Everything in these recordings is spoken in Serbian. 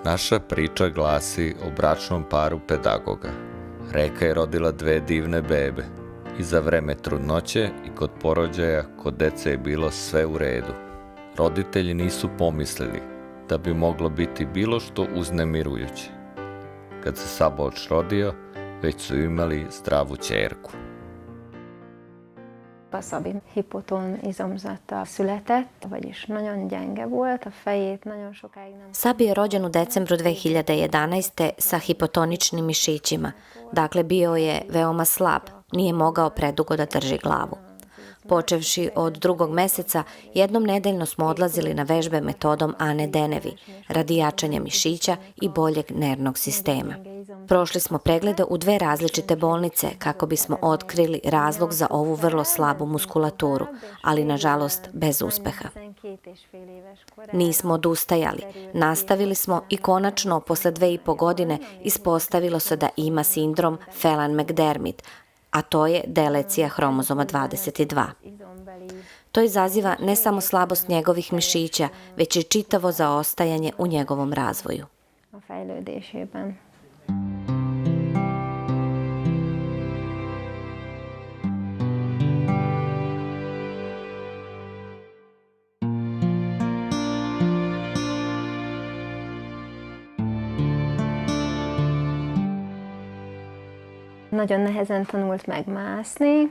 Naša priča glasi o bračnom paru pedagoga. Reka je rodila 2 divne bebe. I za vreme trudnoće i kod porođaja kod dece je bilo sve u redu. Roditelji nisu pomislili da bi moglo biti bilo što uznemirujuće. Kad se Szabolcs rodio, već su imali zdravu ćerku. A Szabi hipoton izomzata született, vagyis nagyon gyenge volt, a fejét nagyon sokáig nem... Szabi je rođen u decembru 2011. sa hipotoničnim mišićima, dakle bio je veoma slab, nije mogao predugo da drži glavu. Počevši od 2. meseca, jednom nedeljno smo odlazili na vežbe metodom Ane Denevi, radi jačanja mišića i boljeg nervnog sistema. Prošli smo preglede u 2 različite bolnice kako bismo otkrili razlog za ovu vrlo slabu muskulaturu, ali nažalost bez uspeha. Nismo odustajali, nastavili smo i konačno posle 2,5 godine ispostavilo se da ima sindrom Phelan-McDermid, a to je delecija hromozoma 22. To izaziva ne samo slabost njegovih mišića, već i čitavo zaostajanje u njegovom razvoju. Nagyon nehezen tanult megmászni.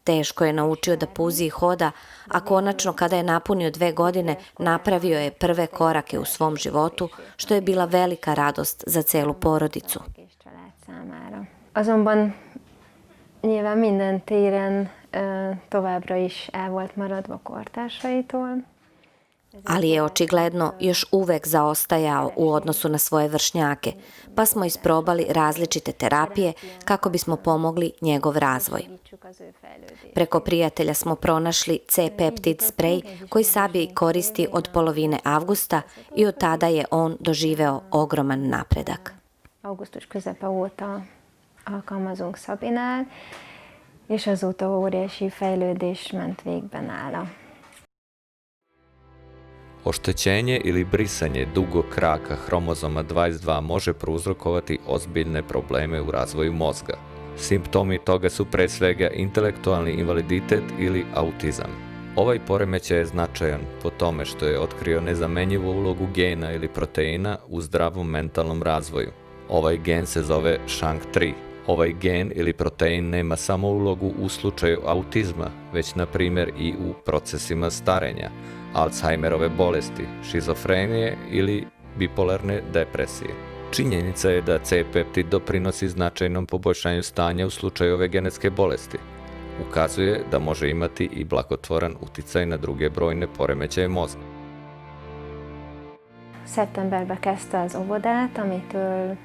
Teško je naučio da puzi i hoda, a konačno kada je napunio 2 godine, napravio je prve korake u svom životu, što je bila velika radost za celu porodicu. Azonban nyilván minden téren továbbra is el volt maradva kortársaitól. Ali je očigledno još uvek zaostajao u odnosu na svoje vršnjake, pa smo isprobali različite terapije kako bismo pomogli njegov razvoj. Preko prijatelja smo pronašli C-peptid sprej koji Szabi koristi od polovine avgusta i od tada je on doživeo ogroman napredak. Augusztus közepe óta alkalmazunk Szabinál, és azóta óriási fejlődés ment végbe nála. Oštećenje ili brisanje dugog kraka hromozoma 22 može prouzrokovati ozbiljne probleme u razvoju mozga. Simptomi toga su pre svega intelektualni invaliditet ili autizam. Ovaj poremećaj je značajan po tome što je otkrio nezamenjivu ulogu gena ili proteina u zdravom mentalnom razvoju. Ovaj gen se zove SHANK3. Ovaj gen ili protein nema samo ulogu u slučaju autizma, već na primjer i u procesima starenja, Alzheimerove bolesti, šizofrenije ili bipolarne depresije. Činjenica je da C-peptid doprinosi značajnom poboljšanju stanja u slučaju ove genetske bolesti. Ukazuje da može imati i blagotvoran uticaj na druge brojne poremećaje mozga. Szeptemberben kezdte az óvodát, amitől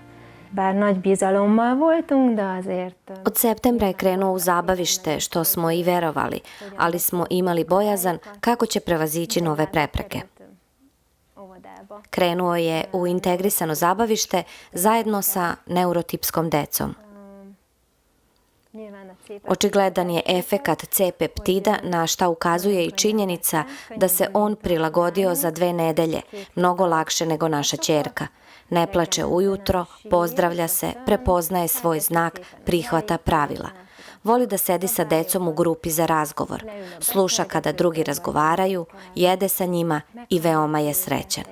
bár nagy bizalommal voltunk, de azért... Od septembra je krenuo u zabavište, što smo i verovali, ali smo imali bojazan kako će prevazići nove prepreke. Krenuo je u integrisano zabavište zajedno sa neurotipskom decom. Očigledan je efekat C-peptida, na šta ukazuje i činjenica da se on prilagodio za 2 nedelje, mnogo lakše nego naša ćerka. Ne plače ujutro, pozdravlja se, prepoznaje svoj znak, prihvata pravila. Voli da sedi sa decom u grupi za razgovor, sluša kada drugi razgovaraju, jede sa njima i veoma je srećan.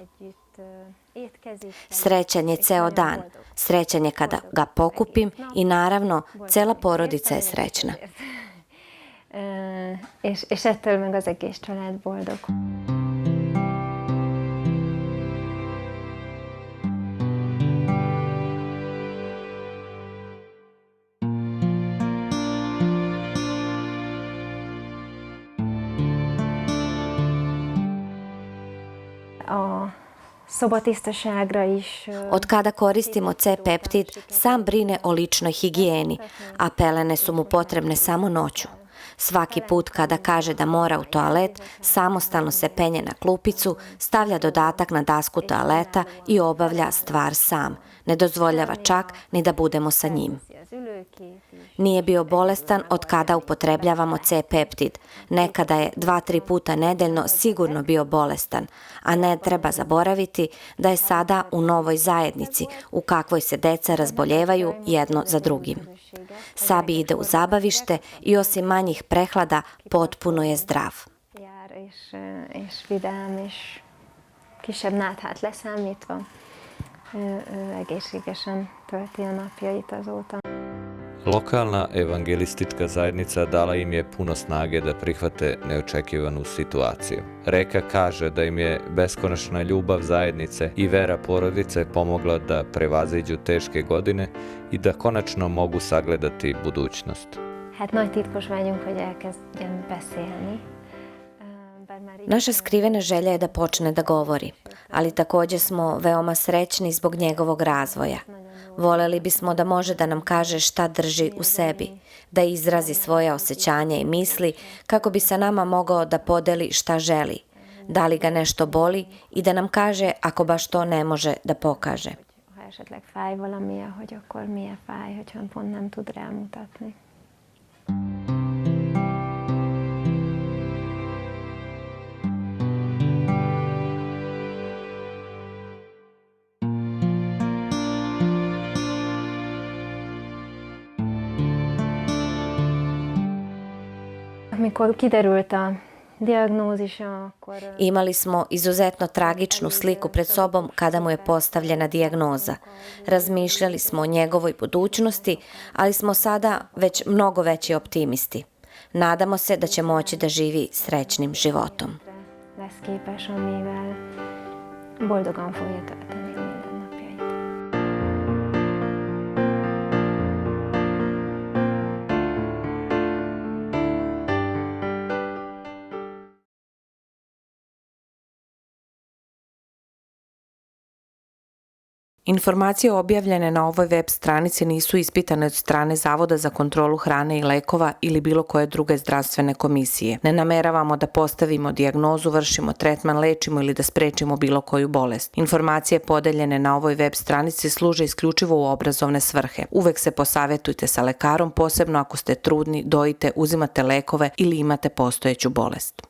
Srećan je ceo dan, srećan je kada ga pokupim i naravno cela porodica je srećna. És ettől meg az egész család boldog. Od kada koristimo C-peptid, sam brine o ličnoj higijeni, a pelene su mu potrebne samo noću. Svaki put kada kaže da mora u toalet, samostalno se penje na klupicu, stavlja dodatak na dasku toaleta i obavlja stvar sam. Ne dozvoljava čak ni da budemo sa njim. Nije bio bolestan od kada upotrebljavamo C-peptid. Nekada je 2-3 puta nedeljno sigurno bio bolestan, a ne treba zaboraviti da je sada u novoj zajednici u kakvoj se deca razboljevaju jedno za drugim. Sabi ide u zabavište i osim manjih prehlada potpuno je zdrav. És vidám, és kisebb náthát leszámítva, ő egészségesen tölti a napjait azóta. Lokalna evangelistička zajednica dala im je puno snage da prihvate neočekivanu situaciju. Reka kaže da im je beskonačna ljubav zajednice i vera porodice pomogla da prevaziđu teške godine i da konačno mogu sagledati budućnost. Hát nagy titkos vágyunk, hogy elkezdjen beszélni. Naša skrivena želja je da počne da govori, ali također smo veoma srećni zbog njegovog razvoja. Voleli bismo da može da nam kaže šta drži u sebi, da izrazi svoje osjećanja i misli kako bi sa nama mogao da podeli šta želi, da li ga nešto boli i da nam kaže ako baš to ne može da pokaže. Ha esetleg fáj valamije, hogy akkor milyen fáj, hogyha pont nem tud rámutatni. Amikor kiderült a dijagnózis, akkor... Imali smo izuzetno tragičnu sliku pred sobom kada mu je postavljena dijagnoza. Razmišljali smo o njegovoj budućnosti, ali smo sada već mnogo veći optimisti. Nadamo se da će moći da živi srećnim životom. Lesz képes, amivel boldogan fogja tölteni a mindennapjait. Informacije objavljene na ovoj web stranici nisu ispitane od strane Zavoda za kontrolu hrane i lekova ili bilo koje druge zdravstvene komisije. Ne nameravamo da postavimo dijagnozu, vršimo tretman, lečimo ili da sprečimo bilo koju bolest. Informacije podeljene na ovoj web stranici služe isključivo u obrazovne svrhe. Uvek se posavetujte sa lekarom, posebno ako ste trudni, dojite, uzimate lekove ili imate postojeću bolest.